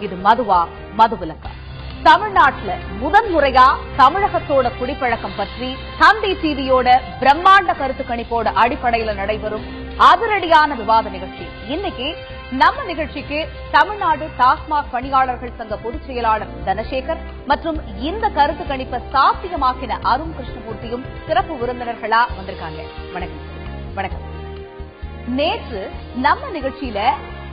இது மதுவா மதுவிலக்கா? தமிழ்நாட்டுல முதன்முறையா தமிழகத்தோட குடிப்பழக்கம் பற்றி தந்தை டிவியோட பிரம்மாண்ட கருத்து கணிப்போட அடிப்படையில நடைபெறும் அதிரடியான விவாத நிகழ்ச்சி. இன்னைக்கு நம்ம நிகழ்ச்சிக்கு தமிழ்நாடு டாஸ்மாக் பணியாளர்கள் சங்க பொதுச் செயலாளர் தனசேகர் மற்றும் இந்த கருத்து கணிப்பை சாத்தியமாக்கின அருண் கிருஷ்ணமூர்த்தியும் சிறப்பு விருந்தினர்களா வந்திருக்காங்க. வணக்கம். வணக்கம். நேற்று நம்ம நிகழ்ச்சியில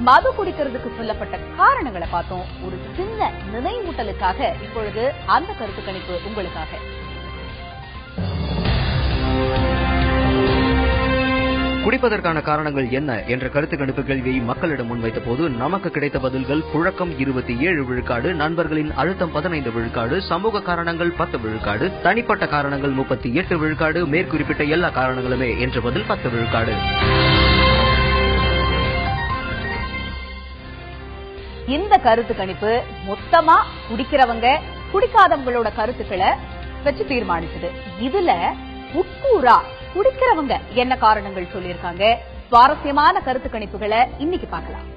மது குடிக்கிறதுக்கு சொல்லப்பட்ட காரணங்களை பார்த்தோம். ஒரு சின்ன நினைவூட்டலுக்காக இப்பொழுது அந்த கருத்து கணிப்பு உங்களுக்காக. குடிப்பதற்கான காரணங்கள் என்ன என்ற கருத்து கணிப்பு கேள்வியை மக்களிடம் முன்வைத்த போது நமக்கு கிடைத்த பதில்கள்: புழக்கம் 27 விழுக்காடு, நண்பர்களின் அழுத்தம் 15 விழுக்காடு, சமூக காரணங்கள் 10 விழுக்காடு, தனிப்பட்ட காரணங்கள் 38 விழுக்காடு, மேற்குறிப்பிட்ட எல்லா காரணங்களுமே என்ற பதில் 10 விழுக்காடு. இந்த கருத்து கணிப்பு மொத்தமா குடிக்கிறவங்க குடிக்காதவங்களோட கருத்துக்களை வச்சு தீர்மானிச்சது. இதுல உட்கூறா குடிக்கிறவங்க என்ன காரணங்கள் சொல்லியிருக்காங்க? சுவாரஸ்யமான கருத்து கணிப்புகளை இன்னைக்கு பார்க்கலாம்.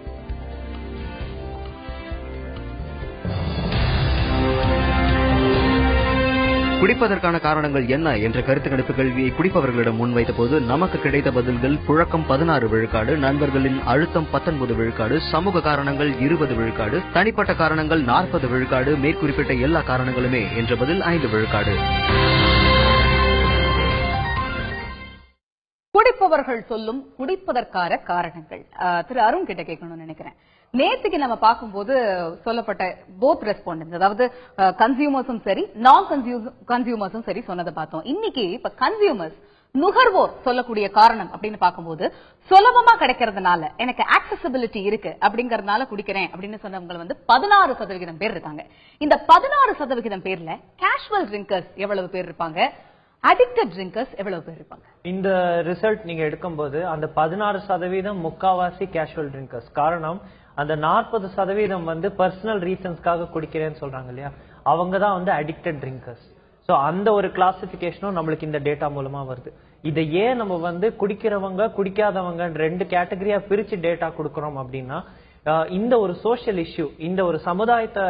குடிப்பதற்கான காரணங்கள் என்ன என்ற கருத்து கணிப்பு கேள்வியை குடிப்பவர்களிடம் முன்வைத்த போது நமக்கு கிடைத்த பதில்கள்: புழக்கம் 16 விழுக்காடு, நண்பர்களின் அழுத்தம் 19 விழுக்காடு, சமூக காரணங்கள் 20 விழுக்காடு, தனிப்பட்ட காரணங்கள் 40 விழுக்காடு, மேற்குறிப்பிட்ட எல்லா காரணங்களுமே என்ற பதில் 5 விழுக்காடு. குடிப்பவர்கள் சொல்லும் குடிப்பதற்கான காரணங்கள் திரு அருண் கிட்ட கேட்கணும்னு நினைக்கிறேன். நேற்றுக்கு நம்ம பார்க்கும்போது சொல்லப்பட்ட போத் ரெஸ்பாண்டன்ஸ், அதாவது கன்சியூமர்ஸும் சரி நான் கன்சியூமர்ஸும் சரி சொன்னதை பார்த்தோம். இன்னைக்கு இப்ப கன்சியூமர்ஸ் நுகர்வோர் சொல்லக்கூடிய காரணம் அப்படின்னு பார்க்கும்போது சுலபமா கிடைக்கிறதுனால எனக்கு ஆக்சசிபிலிட்டி இருக்கு அப்படிங்கறதுனால குடிக்கிறேன் அப்படின்னு சொன்னவங்க 16% பேர் இருக்காங்க. இந்த 16% பேர்ல கேஷுவல் ட்ரிங்கர்ஸ் எவ்வளவு பேர் இருப்பாங்க, அடிக்டட் ட்ரிங்கர்ஸ் எவ்வளவு பேர் இருப்பாங்க? இந்த ரிசல்ட் நீங்க எடுக்கும்போது அந்த 16% முக்காவாசி கேஷுவல் ட்ரிங்கர்ஸ். காரணம், அந்த 40% பர்சனல் ரீசன்ஸ்க்காக குடிக்கிறேன்னு சொல்றாங்க இல்லையா, அவங்க தான் அடிக்டட் ட்ரிங்கர்ஸ். சோ அந்த ஒரு கிளாசிபிகேஷனும் நம்மளுக்கு இந்த டேட்டா மூலமா வருது. இதை ஏன் நம்ம குடிக்கிறவங்க குடிக்காதவங்க 2 கேட்டகரியா பிரிச்சு டேட்டா கொடுக்கறோம் அப்படின்னா, இந்த ஒரு சோசியல் இஷ்யூ, இந்த ஒரு சமுதாயத்தை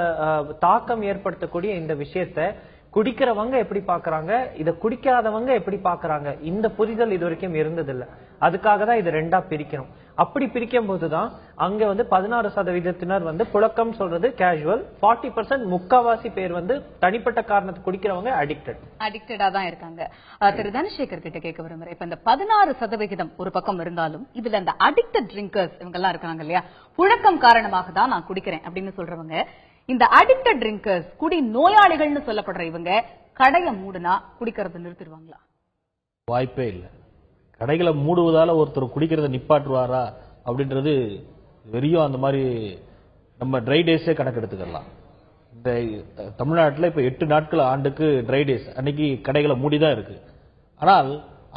தாக்கம் ஏற்படுத்தக்கூடிய இந்த விஷயத்த குடிக்கிறவங்க எப்படி பாக்குறாங்க, இத குடிக்காதவங்க எப்படி பாக்குறாங்க, இந்த புரிதல் இது வரைக்கும் இருந்ததில்ல. அதுக்காக தான் இது 2ஆ பிரிக்கணும். அப்படி பிரிக்கும் போதுதான் அங்க 16% புழக்கம் சொல்றது கேஷுவல், 40% முக்காவாசி பேர் தனிப்பட்ட காரணத்தை குடிக்கிறவங்க அடிக்டடா தான் இருக்காங்க. திரு தனசேகர் கிட்ட கேட்க விரும்புறேன். இப்ப இந்த 16% ஒரு பக்கம் இருந்தாலும் இதுல இந்த அடிக்டட் ட்ரிங்கர்ஸ் இவங்க எல்லாம் இருக்காங்க இல்லையா, புழக்கம் காரணமாக தான் நான் குடிக்கிறேன் அப்படின்னு சொல்றவங்க, இந்த அடிக்டட் ட்ரிங்கர்ஸ் குடி நோயாளிகள்னு சொல்லப்படுற இவங்க கடையை மூடுனா குடிக்கிறத நிறுத்திடுவாங்களா? வாய்ப்பே இல்லை. கடைகளை மூடுவதால ஒருத்தர் குடிக்கிறத நிப்பாட்டுவாரா அப்படின்றது வெறியும் அந்த மாதிரி நம்ம ட்ரை டேஸே கணக்கெடுத்துக்கலாம். இந்த தமிழ்நாட்டில் இப்ப 8 நாட்கள் ஆண்டுக்கு ட்ரை டேஸ், அன்னைக்கு கடைகளை மூடிதான் இருக்கு. ஆனால்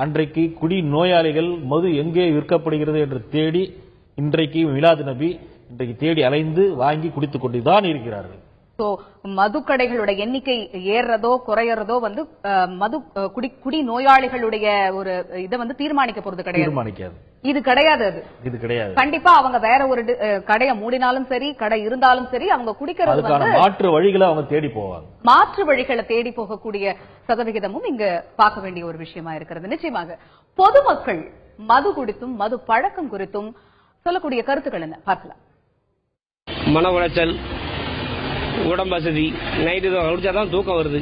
அன்றைக்கு குடி நோயாளிகள் மது எங்கே விற்கப்படுகிறது என்று தேடி இன்றைக்கு மிலாது நபி இன்றைக்கு தேடி அலைந்து வாங்கி குடித்துக் கொண்டுதான் இருக்கிறார்கள். மது கடைகளோட எண்ணிக்கை ஏறதோ குறையறதோ மது குடி நோயாளிகளுடைய ஒரு இதை தீர்மானிக்க போறது கிடையாது. இது கிடையாது. அது கிடையாது. கண்டிப்பா அவங்க வேற ஒரு கடையை மூடினாலும் சரி, கடை இருந்தாலும் சரி, அவங்க குடிக்கிறது மாற்று வழிகளை அவங்க தேடி போவாங்க. மாற்று வழிகளை தேடி போகக்கூடிய சதவிகிதமும் இங்க பார்க்க வேண்டிய ஒரு விஷயமா இருக்கிறது. நிச்சயமாக பொதுமக்கள் மது குறித்தும் மது பழக்கம் குறித்தும் சொல்லக்கூடிய கருத்துக்கள் என்ன பார்க்கலாம். மன உளைச்சல், உடம்பு வசதி, நைட்டு குடிச்சாதான் தூக்கம் வருது.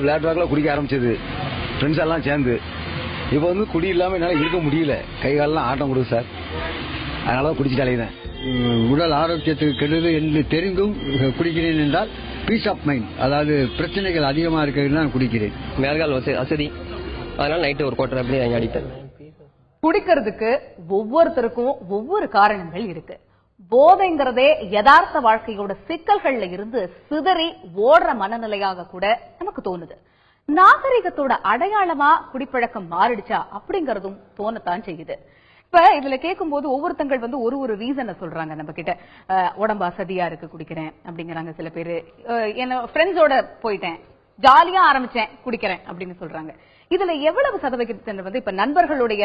விளையாட்டு வாக்கில் குடிக்க ஆரம்பிச்சது ஃப்ரெண்ட்ஸ் எல்லாம் சேர்ந்து. இப்போ குடி இல்லாமல் என்னால் இருக்க முடியல, கை காலெல்லாம் ஆட்டம் கொடுது சார். அதனால தான் குடிச்சிட்டாலே தான். உடல் ஆரோக்கியத்துக்கு கெடுது என்று தெரிந்தும் குடிக்கிறேன் என்றால் பீஸ் ஆஃப் மைண்ட், அதாவது பிரச்சனைகள் அதிகமாக இருக்கிறது நான் குடிக்கிறேன். மேற்கால் வசதி, அதனால நைட்டு ஒரு கோட்டை அப்படியே அடித்தேன். குடிக்கிறதுக்கு ஒவ்வொருத்தருக்கும் ஒவ்வொரு காரணங்கள் இருக்கு. போதைங்கிறதே யதார்த்த வாழ்க்கையோட சிக்கல்கள்ல இருந்து சிதறி ஓடுற மனநிலையாக கூட நமக்கு தோணுது. நாகரிகத்தோட அடையாளமா குடிப்பழக்கம் மாறிடுச்சா அப்படிங்கறதும் தோணத்தான் செய்யுது. இப்ப இதுல கேட்கும் போது ஒவ்வொருத்தங்கள் ஒரு ரீசனை சொல்றாங்க நம்ம கிட்ட. உடம்பு அசதியா இருக்கு குடிக்கிறேன் அப்படிங்கிறாங்க சில பேரு. என்ன ஃப்ரெண்ட்ஸோட போயிட்டேன், ஜாலியா ஆரம்பிச்சேன் குடிக்கிறேன் அப்படின்னு சொல்றாங்க. இதுல எவ்வளவு சதவீதத்தினர் இப்ப நண்பர்களுடைய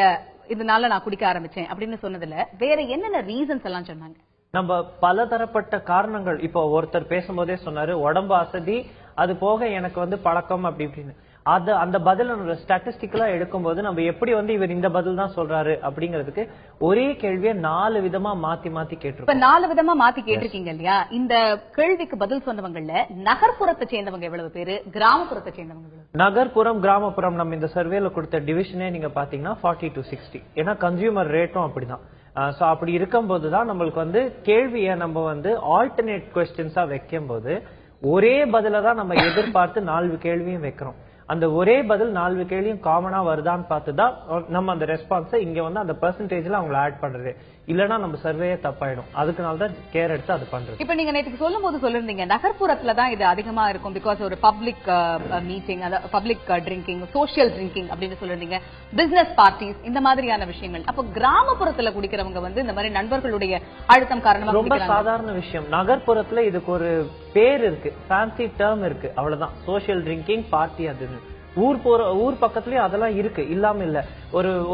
இதனால நான் குடிக்க ஆரம்பிச்சேன் அப்படின்னு சொன்னதுல வேற என்னென்ன ரீசன்ஸ் எல்லாம் சொன்னாங்க? நம்ம பலதரப்பட்ட காரணங்கள், இப்போ ஒருத்தர் பேசும்போதே சொன்னாரு உடம்பு அசதி, அது போக எனக்கு வந்து பழக்கம் அப்படி இப்படின்னு. அது அந்த பதில் நம்ம ஸ்டாட்டிஸ்டிக்கலா எடுக்கும்போது நம்ம எப்படி வந்து இவர் இந்த பதில் தான் சொல்றாரு அப்படிங்கிறதுக்கு ஒரே கேள்வியை 4 விதமா மாத்தி மாத்தி கேட்டிருக்கோம். இப்ப 4 விதமா மாத்தி கேட்டிருக்கீங்க இல்லையா? இந்த கேள்விக்கு பதில் சொன்னவங்கல நகர்ப்புறத்தை சேர்ந்தவங்க எவ்வளவு பேரு, கிராமப்புறத்தை சேர்ந்தவங்க எவ்வளவு? நகர்ப்புறம் கிராமப்புறம் நம்ம இந்த சர்வேல கொடுத்த டிவிஷனே நீங்க பாத்தீங்கன்னா 40 to 60. ஏன்னா கன்சியூமர் ரேட்டும் அப்படிதான். சோ அப்படி இருக்கும்போது தான் நம்மளுக்கு வந்து கேள்வியை நம்ம வந்து ஆல்டர்னேட் கொஸ்டின்ஸா வைக்கும் போது ஒரே பதில தான் நம்ம எதிர்பார்த்து 4 கேள்வியும் வைக்கிறோம். அந்த ஒரே பதில் 4 கேள்வியும் காமனா வருதான்னு பார்த்துதான் நம்ம அந்த ரெஸ்பான்ஸை இங்க வந்து அந்த பெர்சன்டேஜ்ல அவங்களை ஆட் பண்றது. இல்லனா நம்ம சர்வேயே தப்பாயிடும். அதுக்குனாலதான் கேர் எடுத்து அது பண்றது. இப்ப நீங்க நேற்றுக்கு சொல்லும் போது சொல்லிருந்தீங்க நகர்ப்புறத்துல தான் இது அதிகமா இருக்கும், பிகாஸ் ஒரு public meeting, public drinking, social drinking அப்படின்னு சொல்லிருந்தீங்க, பிசினஸ் பார்ட்டிஸ், இந்த மாதிரியான விஷயங்கள். அப்ப கிராமப்புறத்துல குடிக்கிறவங்க வந்து இந்த மாதிரி நண்பர்களுடைய அழுத்தம் காரணமா ரொம்ப சாதாரண விஷயம். நகர்ப்புறத்துல இதுக்கு ஒரு பேர் இருக்கு, ஃபேன்சி டேர்ம் இருக்கு, அவ்வளவுதான். சோசியல் ட்ரிங்கிங் பார்ட்டி அதுன்னு ஊர் பக்கத்துலயும் அதெல்லாம் இருக்கு, இல்லாம இல்ல.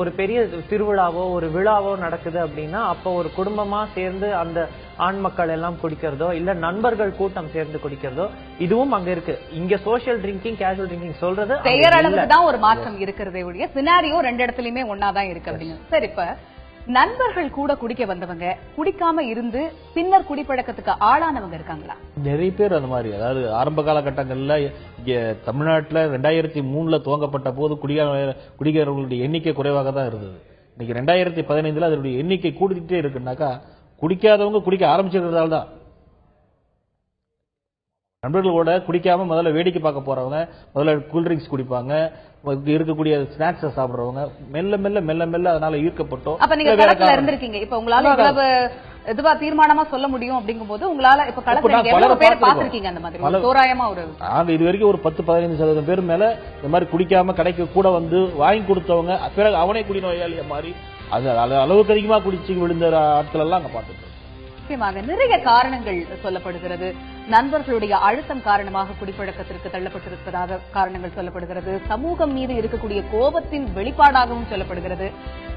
ஒரு பெரிய திருவிழாவோ ஒரு விழாவோ நடக்குது அப்படின்னா அப்ப ஒரு குடும்பமா சேர்ந்து அந்த ஆண் மக்கள் எல்லாம் குடிக்கிறதோ இல்ல நண்பர்கள் கூட்டம் சேர்ந்து குடிக்கிறதோ இதுவும் அங்க இருக்கு. இங்க சோசியல் ட்ரிங்கிங், கேஷுவல் ட்ரிங்கிங் சொல்றது பெயர் அளவுக்கு தான் ஒரு மாற்றம் இருக்கிறதே ஒழிய சினாரியோ 2 இடத்துலயுமே ஒன்னாதான் இருக்கு அப்படிங்க. சரி, இப்ப நண்பர்கள் கூட குடிக்க வந்தவங்க குடிக்காம இருந்து பின்னர் குடிப்பழக்கத்துக்கு ஆளானவங்க இருக்காங்களா? நிறைய பேர் அந்த மாதிரி. அதாவது ஆரம்ப காலகட்டங்கள்ல இங்க தமிழ்நாட்டுல 2003 துவங்கப்பட்ட போது குடிக்கிறவர்களுடைய எண்ணிக்கை குறைவாக தான் இருந்தது. இன்னைக்கு 2015 அதனுடைய எண்ணிக்கை கூடிக்கிட்டே இருக்குன்னாக்கா குடிக்காதவங்க குடிக்க ஆரம்பிச்சிருக்கிறதால தான். நண்பர்களோட குடிக்காம முதல்ல வேடிக்கை பார்க்க போறவங்க, முதல்ல கூல்ட்ரிங்க்ஸ் குடிப்பாங்க, இருக்கக்கூடிய ஸ்நாக்ஸ் சாப்பிடுறவங்க மெல்ல மெல்ல மெல்ல மெல்ல அதனால ஈர்க்கப்பட்டோம். அப்ப நீங்க களத்துல இருந்திருக்கீங்க, இப்ப உங்களால இவ்வளவு இதுவா தீர்மானமா சொல்ல முடியும் அப்படிங்கும்போது உங்களால இப்ப களத்துல எவ்வளவு பேர் பாத்திருக்கீங்க அந்த மாதிரி தோராயமா? நாங்க இது வரைக்கும் ஒரு 10-15% பேர் மேல இந்த மாதிரி குடிக்காம கடைக்கு கூட வந்து வாங்கி கொடுத்தவங்க, பிறகு அவனே குடிநோயாளிய மாதிரி அது அளவுக்கு அதிகமா குடிச்சு விழுந்த ஆட்கள் எல்லாம் அங்க பார்த்துட்டோம். நிச்சயமாக நிறைய காரணங்கள் சொல்லப்படுகிறது. நண்பர்களுடைய அழுத்தம் காரணமாக குடிப்பழக்கத்திற்கு தள்ளப்பட்டிருப்பதாக காரணங்கள் சொல்லப்படுகிறது. சமூகம் மீது இருக்கக்கூடிய கோபத்தின் வெளிப்பாடாகவும் சொல்லப்படுகிறது.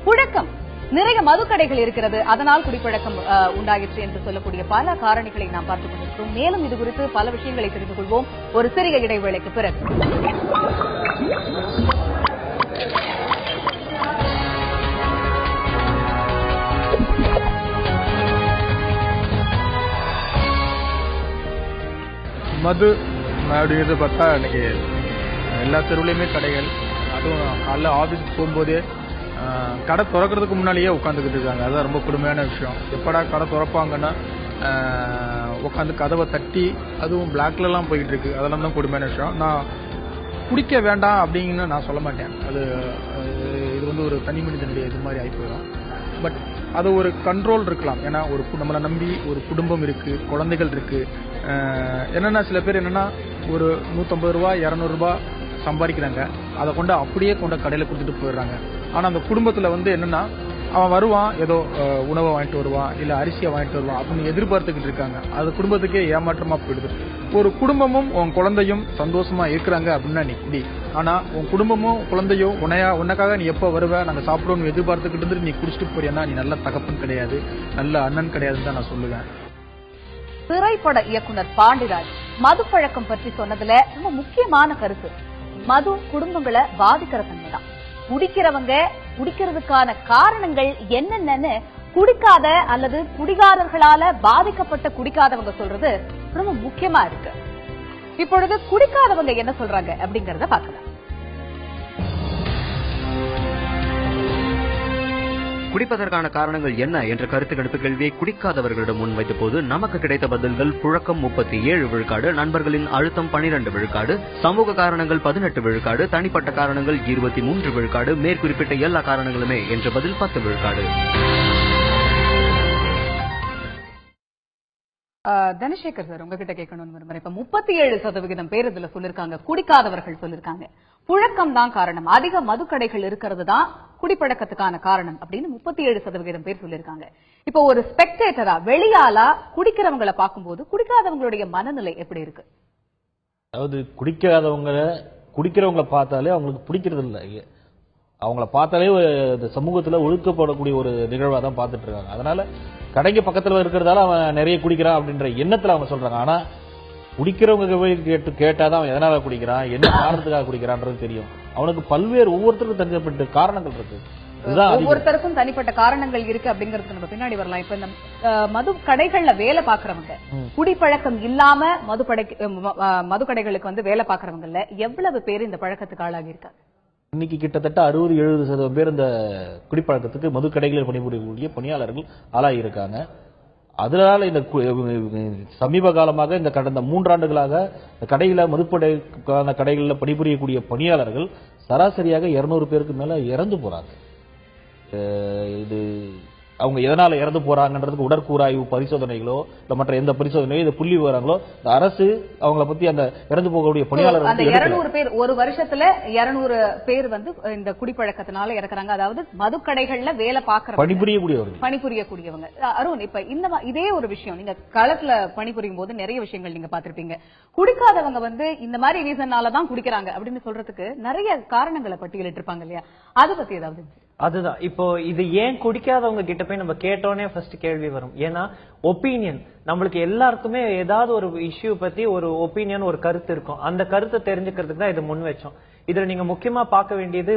புழக்கம், நிறைய மதுக்கடைகள் இருக்கிறது, அதனால் குடிப்பழக்கம் உண்டாயிற்று என்று சொல்லக்கூடிய பல காரணிகளை நாம் பார்த்துக் கொண்டிருக்கிறோம். மேலும் இது குறித்து பல விஷயங்களை தெரிந்து கொள்வோம் ஒரு சிறிய இடைவேளைக்கு பிறகு. மது அப்படிங்கிறது பார்த்தா இன்னைக்கு எல்லா தெருவுலையுமே கடைகள், அதுவும் காலைல ஆஃபீஸுக்கு போகும்போதே கடை திறக்கிறதுக்கு முன்னாலேயே உட்காந்துக்கிட்டு இருக்காங்க. அதுதான் ரொம்ப கொடுமையான விஷயம். எப்படா கடை திறப்பாங்கன்னா உட்காந்து கதவை தட்டி, அதுவும் பிளாக்லலாம் போயிட்டு இருக்கு. அதெல்லாம் தான் கொடுமையான விஷயம். நான் குடிக்க வேண்டாம் அப்படின்னு நான் சொல்ல மாட்டேன். இது வந்து ஒரு தனி மனிதனுடைய இது மாதிரி ஆகி போயிடும். பட் அது ஒரு கண்ட்ரோல் இருக்கலாம். ஏன்னா நம்மளை நம்பி ஒரு குடும்பம் இருக்கு, குழந்தைகள் இருக்கு. என்னன்னா சில பேர் என்னன்னா ஒரு 150 ரூபா 200 ரூபாய் சம்பாதிக்கிறாங்க, அதை கொண்டு அப்படியே கொண்டு கடையில கொடுத்துட்டு போயிடுறாங்க. ஆனா அந்த குடும்பத்துல வந்து என்னன்னா அவன் வருவான், ஏதோ உணவை வாங்கிட்டு வருவான், இல்ல அரிசியை வாங்கிட்டு வருவான் அப்படின்னு எதிர்பார்த்துக்கிட்டு இருக்காங்க. அது குடும்பத்துக்கே ஏமாற்றமா போயிடுது. ஒரு குடும்பமும் உன் குழந்தையும் சந்தோஷமா இருக்கிறாங்க அப்படின்னா நீ குடி. ஆனா உன் குடும்பமும் குழந்தையும் உனக்காக நீ எப்ப வருவ, நாங்க சாப்பிடுவோம் எதிர்பார்த்துக்கிட்டு இருந்து நீ குடிச்சிட்டு போறியன்னா நீ நல்ல தகப்பன் கிடையாது, நல்ல அண்ணன் கிடையாதுன்னு தான் நான் சொல்லுவேன். திரைப்பட இயக்குனர் பாண்டிராஜ் மது பழக்கம் பற்றி சொன்னதுல ரொம்ப முக்கியமான கருத்து, மது குடும்பங்களை பாதிக்கிற தன்மைதான். குடிக்கிறவங்க குடிக்கிறதுக்கான காரணங்கள் என்னென்னு குடிக்காத அல்லது குடிகாரர்களால பாதிக்கப்பட்ட குடிக்காதவங்க சொல்றது ரொம்ப முக்கியமா இருக்கு. இப்பொழுது குடிக்காதவங்க என்ன சொல்றாங்க அப்படிங்கறத பார்க்கலாம். குடிப்பதற்கான காரணங்கள் என்ன என்ற கருத்து கணிப்பு கேள்வியை குடிக்காதவர்களிடம் முன்வைத்த போது நமக்கு கிடைத்த பதில்கள்: புழக்கம் 37 விழுக்காடு, நண்பர்களின் அழுத்தம் 12 விழுக்காடு, சமூக காரணங்கள் 18 விழுக்காடு, தனிப்பட்ட காரணங்கள் 23 விழுக்காடு, மேற்குறிப்பிட்ட எல்லா காரணங்களுமே என்ற பதில் 10 விழுக்காடு. தனசேகர் சார், உங்ககிட்ட கேட்கணும்னு விரும்புறேன். இப்ப 37% பேர் இதுல சொல்லிருக்காங்க, குடிக்காதவர்கள் சொல்லிருக்காங்க புழக்கம் தான் காரணம், அதிக மதுக்கடைகள் இருக்கிறது தான் குடிப்பழக்கத்துக்கான காரணம் அப்படின்னு 37% பேர் சொல்லிருக்காங்க. இப்ப ஒரு ஸ்பெக்டேட்டரா, வெளியாளா குடிக்கிறவங்களை பார்க்கும்போது குடிக்காதவங்களுடைய மனநிலை எப்படி இருக்கு? அதாவது குடிக்கிறவங்களை பார்த்தாலே அவங்களுக்கு பிடிக்கிறது இல்லை. அவங்கள பார்த்தாலே சமூகத்துல ஒழுக்கப்படக்கூடிய ஒரு நிகழ்வா தான் பார்த்துட்டு இருக்காங்க. அதனால கடைக்கு பக்கத்துல இருக்கிறதால அவன் நிறைய குடிக்கிறான் அப்படின்ற எண்ணத்துல அவங்க சொல்றாங்க. ஆனா குடிக்கிறவங்க போய் கேட்டாதான் அவன் எதனால குடிக்கிறான், என்ன காரணத்துக்காக குடிக்கிறான்றது தெரியும். அவனுக்கு பல்வேறு ஒவ்வொருத்தருக்கும் தனிப்பட்ட காரணங்கள் இருக்கு. ஒவ்வொருத்தருக்கும் தனிப்பட்ட காரணங்கள் இருக்கு அப்படிங்கறதுக்கு நம்ம பின்னாடி வரலாம். இப்ப இந்த மது கடைகள்ல வேலை பாக்குறவங்க, குடிப்பழக்கம் இல்லாம மது கடைகளுக்கு வந்து வேலை பாக்குறவங்கல்ல எவ்வளவு பேர் இந்த பழக்கத்துக்கு ஆளாகி இருக்காங்க? இன்னைக்கு கிட்டத்தட்ட 60-70% பேர் இந்த குடிப்பழக்கத்துக்கு மது கடைகளில் பணிபுரியக்கூடிய பணியாளர்கள் ஆளாகி இருக்காங்க. அதனால இந்த சமீப காலமாக இந்த கடந்த 3 ஆண்டுகளாக கடையில மதுப்படைக்கான கடைகளில் பணிபுரியக்கூடிய பணியாளர்கள் சராசரியாக 200 பேருக்கு மேல இறந்து போறாங்க. இது அவங்க எதனால இறந்து போறாங்கன்றதுக்கு உடற்கூறாய்வு பரிசோதனைகளோ இல்ல மற்ற எந்த பரிசோதனையோ இது புள்ளி விவரங்களோ அரசு அவங்கள பத்தி அந்த இறந்து போகக்கூடிய பணியாளர்கள் 200 பேர் ஒரு வருஷத்துல 200 பேர் வந்து இந்த குடிப்பழக்கத்தினால இறக்குறாங்க. அதாவது மதுக்கடைகள்ல வேலை பார்க்கற பணிபுரியக்கூடியவங்க. அருண், இப்ப இதே ஒரு விஷயம் நீங்க களத்துல பணிபுரியும் போது நிறைய விஷயங்கள் நீங்க பாத்திருப்பீங்க. குடிக்காதவங்க வந்து இந்த மாதிரி ரீசன்னாலதான் குடிக்கிறாங்க அப்படின்னு சொல்றதுக்கு நிறைய காரணங்களை பட்டியலிட்டு இருப்பாங்க இல்லையா? அதை பத்தி ஏதாவது? அதுதான் இப்போ இது ஏன் குடிக்காதவங்க கிட்ட போய் நம்ம கேட்டோன்னே ஃபர்ஸ்ட் கேள்வி வரும். ஏன்னா ஒப்பீனியன், நம்மளுக்கு எல்லாருக்குமே ஏதாவது ஒரு இஷ்யூ பத்தி ஒரு ஒப்பீனியன், ஒரு கருத்து இருக்கும். அந்த கருத்தை தெரிஞ்சுக்கிறதுக்கு தான் இது முன் வச்சோம். இதுல நீங்க முக்கியமா பார்க்க வேண்டியது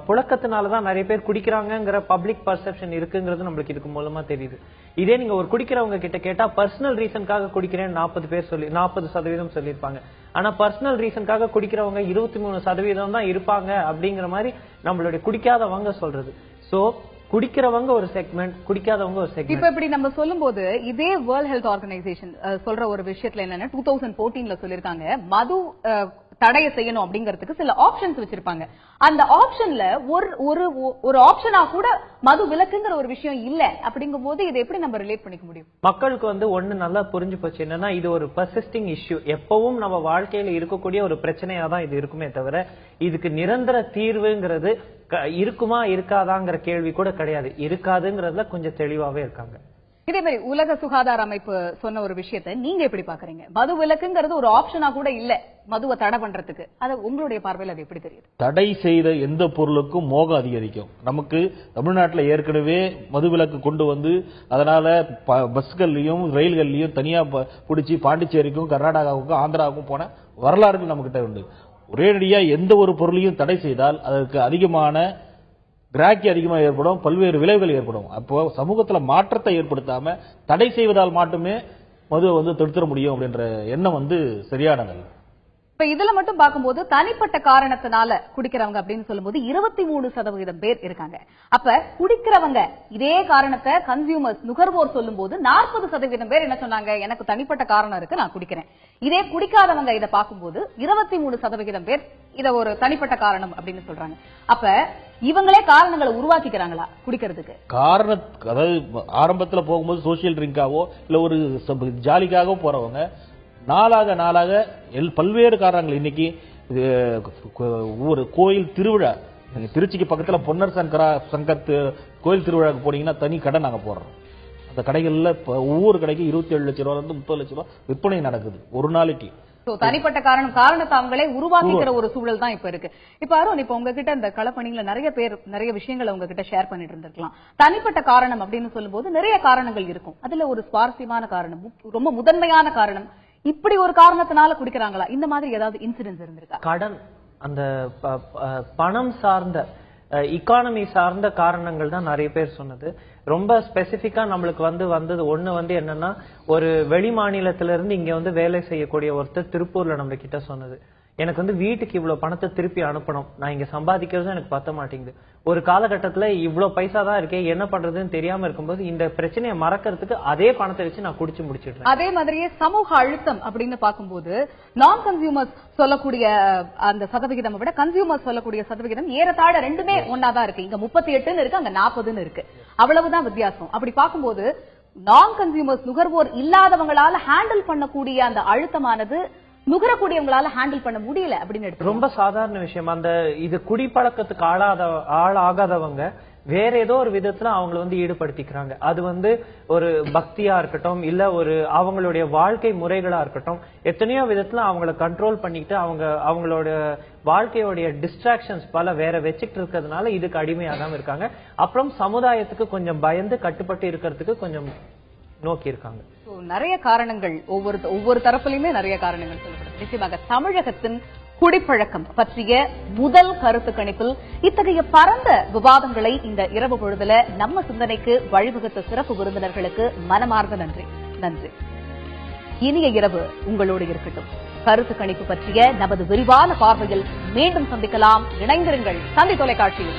புழக்கத்தினாலதான் நிறைய பேர் குடிக்கிறாங்கிற பப்ளிக் பர்செப்ஷன் இருக்குங்கிறது நம்மளுக்கு இதுக்கு மூலமா தெரியுது. இதே நீங்க ஒரு குடிக்கிறவங்க கிட்ட கேட்டா பர்சனல் ரீசனுக்காக குடிக்கிறேன்னு 40% சொல்லியிருப்பாங்க. ஆனா பர்சனல் ரீசனுக்காக குடிக்கிறவங்க 23% தான் இருப்பாங்க அப்படிங்கிற மாதிரி நம்மளுடைய குடிக்காதவங்க சொல்றது. சோ குடிக்கிறவங்க ஒரு செக்மெண்ட், குடிக்காதவங்க ஒரு செக்மெண்ட். இப்ப இப்படி நம்ம சொல்லும்போது இதே வேர்ல்ட் ஹெல்த் ஆர்கனைசேஷன் சொல்ற ஒரு விஷயத்துல என்னன்னா 2014ல சொல்லிருக்காங்க மது தடைய செய்யணும் அப்படிங்கிறதுக்கு சில ஆப்ஷன்ஸ் வச்சிருப்பாங்க. அந்த ஆப்ஷன்ல ஒரு ஆப்ஷனா கூட மது விலக்குங்கிற ஒரு விஷயம் இல்ல. அப்படிங்கும் போது இதை எப்படி நம்ம ரிலேட் பண்ணிக்க முடியும்? மக்களுக்கு வந்து ஒண்ணு நல்லா புரிஞ்சு போச்சு, என்னன்னா இது ஒரு பர்சிஸ்டிங் இஷ்யூ. எப்பவும் நம்ம வாழ்க்கையில இருக்கக்கூடிய ஒரு பிரச்சனையா தான் இது இருக்குமே தவிர இதுக்கு நிரந்தர தீர்வுங்கிறது இருக்குமா இருக்காதாங்கிற கேள்வி கூட கிடையாது. இருக்காதுங்கிறதுல கொஞ்சம் தெளிவாவே இருக்காங்க. இதே மாதிரி உலக சுகாதார அமைப்பு சொன்ன ஒரு விஷயத்தை நீங்க எப்படி பாக்குறீங்க? மது விலக்குங்கிறது ஒரு ஆப்ஷனா கூட இல்ல மதுவை தடை பண்றதுக்கு. அது உங்களுடைய பார்வையில் அது எப்படி தெரியுது? தடை செய்த எந்த பொருளுக்கும் மோகம் அதிகரிக்கும். நமக்கு தமிழ்நாட்டில் ஏற்கனவே மது விலக்கு கொண்டு வந்து அதனால பஸ்கள்லயும் ரயில்கள்லயும் தனியா பிடிச்சி பாண்டிச்சேரிக்கும் கர்நாடகாவுக்கும் ஆந்திராவுக்கும் போன வரலாறுகள் நம்ம கிட்ட உண்டு. ஒரேடியா எந்த ஒரு பொருளையும் தடை செய்தால் அதற்கு அதிகமான கிராக்கி அதிகமாக ஏற்படும், பல்வேறு விளைவுகள் ஏற்படும். அப்போ சமூகத்துல மாற்றத்தை ஏற்படுத்தாம தடை செய்வதால் மட்டுமே மதுவை வந்து தடுத்துட முடியும் அப்படின்ற எண்ணம் வந்து சரியானது. இப்ப இதுல மட்டும் பார்க்கும்போது தனிப்பட்ட காரணத்தினால குடிக்கிறவங்க அப்படின்னு சொல்லும்போது 23% பேர் இருக்காங்க. அப்ப குடிக்கிறவங்க இதே காரணத்தை கன்சியூமர்ஸ் நுகர்வோர் சொல்லும் போது 40% பேர் என்ன சொன்னாங்க, எனக்கு தனிப்பட்ட காரணம் இருக்கு நான் குடிக்கிறேன். இதே குடிக்காதவங்க இதை பார்க்கும்போது 23% பேர் இத ஒரு தனிப்பட்ட காரணம் அப்படின்னு சொல்றாங்க. அப்ப இவங்களே காரணங்களை உருவாக்கிக்கிறாங்களா குடிக்கிறதுக்கு? காரணம் அதாவது ஆரம்பத்துல போகும்போது சோசியல் ட்ரிங்காவோ இல்ல ஒரு ஜாலிக்காகவோ போறவங்க நாளாக பல்வேறு காரணங்கள். இன்னைக்கு ஒரு கோயில் திருவிழா, திருச்சிக்கு பக்கத்துல பொன்னர் சங்கர் கோயில் திருவிழாக்கு போனீங்கன்னா தனி கடை நாங்க போடுறோம். அந்த கடைகள்ல ஒவ்வொரு கடைக்கு 27 லட்சம் ரூபாய் இருந்து 30 லட்சம் ரூபாய் விற்பனை நடக்குது ஒரு நாளைக்கு. தனிப்பட்ட காரணத்தை அவங்களே உருவாக்கிக்கிற ஒரு சூழல் தான் இப்ப இருக்கு. இப்ப அருண், இப்ப உங்ககிட்ட இந்த களப்பணியில நிறைய பேர் நிறைய விஷயங்களை உங்ககிட்ட ஷேர் பண்ணிட்டு இருந்திருக்கலாம். தனிப்பட்ட காரணம் அப்படின்னு சொல்லும்போது நிறைய காரணங்கள் இருக்கும். அதுல ஒரு சுவாரஸ்யமான காரணம், ரொம்ப முதன்மையான காரணம், இப்படி ஒரு காரணத்தினால குடிக்கிறாங்களா? இந்த மாதிரி ஏதாவது இன்சிடென்ட்ஸ் இருந்திருக்கா? கடன், அந்த பணம் சார்ந்த இக்கானமி சார்ந்த காரணங்கள் தான் நிறைய பேர் சொன்னது. ரொம்ப ஸ்பெசிபிக்கா நம்மளுக்கு வந்தது ஒண்ணு என்னன்னா, ஒரு வெளி மாநிலத்தில இருந்து இங்க வந்து வேலை செய்யக்கூடிய ஒருத்தர் திருப்பூர்ல நம்ம கிட்ட சொன்னது, எனக்கு வீட்டுக்கு இவ்வளவு பணத்தை திருப்பி அனுப்பணும், நான் இங்க சம்பாதிக்கிறதும் எனக்கு பத்த மாட்டேங்குது, ஒரு காலகட்டத்துல இவ்வளவு பைசா தான் இருக்கே என்ன பண்றதுன்னு தெரியாம இருக்கும்போது இந்த பிரச்சனையை மறக்கிறதுக்கு அதே பணத்தை வச்சு நான் குடிச்சு முடிச்சிடுறேன். அதே மாதிரியே சமூக அழுத்தம் அப்படின்னு பார்க்கும்போது நான் கன்சியூமர்ஸ் சொல்லக்கூடிய அந்த சதவிகிதம் விட கன்சியூமர்ஸ் சொல்லக்கூடிய சதவிகிதம் ஏறத்தாழ ரெண்டுமே ஒன்னாதான் இருக்கு. இங்க 38 இருக்கு, அங்க 40 இருக்கு, அவ்வளவுதான் வித்தியாசம். அப்படி பார்க்கும்போது நான் கன்சியூமர்ஸ் நுகர்வோர் இல்லாதவங்களால ஹேண்டில் பண்ணக்கூடிய அந்த அழுத்தமானது நுகரக்கூடியவங்களால ஹேண்டில் பண்ண முடியல அப்படின்னு ரொம்ப சாதாரண விஷயம். அந்த இது குடிப்பழக்கத்துக்கு ஆளாகாதவங்க வேற ஏதோ ஒரு விதத்துல அவங்கள வந்து ஈடுபடுத்திக்கிறாங்க. அது வந்து ஒரு பக்தியா இருக்கட்டும், இல்ல ஒரு அவங்களுடைய வாழ்க்கை முறைகளா இருக்கட்டும், எத்தனையோ விதத்துல அவங்கள கண்ட்ரோல் பண்ணிட்டு அவங்களோட வாழ்க்கையோடைய டிஸ்ட்ராக்ஷன்ஸ் பல வேற வச்சுட்டு இருக்கிறதுனால இதுக்கு அடிமையாகாம இருக்காங்க. அப்புறம் சமுதாயத்துக்கு கொஞ்சம் பயந்து கட்டுப்பட்டு இருக்கிறதுக்கு கொஞ்சம் நோக்கி இருக்காங்க. நிறைய காரணங்கள் ஒவ்வொரு தரப்புலயுமே நிறைய காரணங்கள் சொல்லப்படுது. நிச்சயமாக தமிழகத்தின் குடிப்பழக்கம் பற்றிய முதல் கருத்து கணிப்பில் இத்தகைய பரந்த விவாதங்களை இந்த இரவு பொழுதுல நம்ம சிந்தனைக்கு வழிவகுத்த சிறப்பு விருந்தினர்களுக்கு மனமார்ந்த நன்றி. இனிய இரவு உங்களோடு இருக்கட்டும். கருத்து கணிப்பு பற்றிய நமது விரிவான பார்வையில் மீண்டும் சந்திக்கலாம். இணைந்திருங்கள் தந்தி தொலைக்காட்சியில்.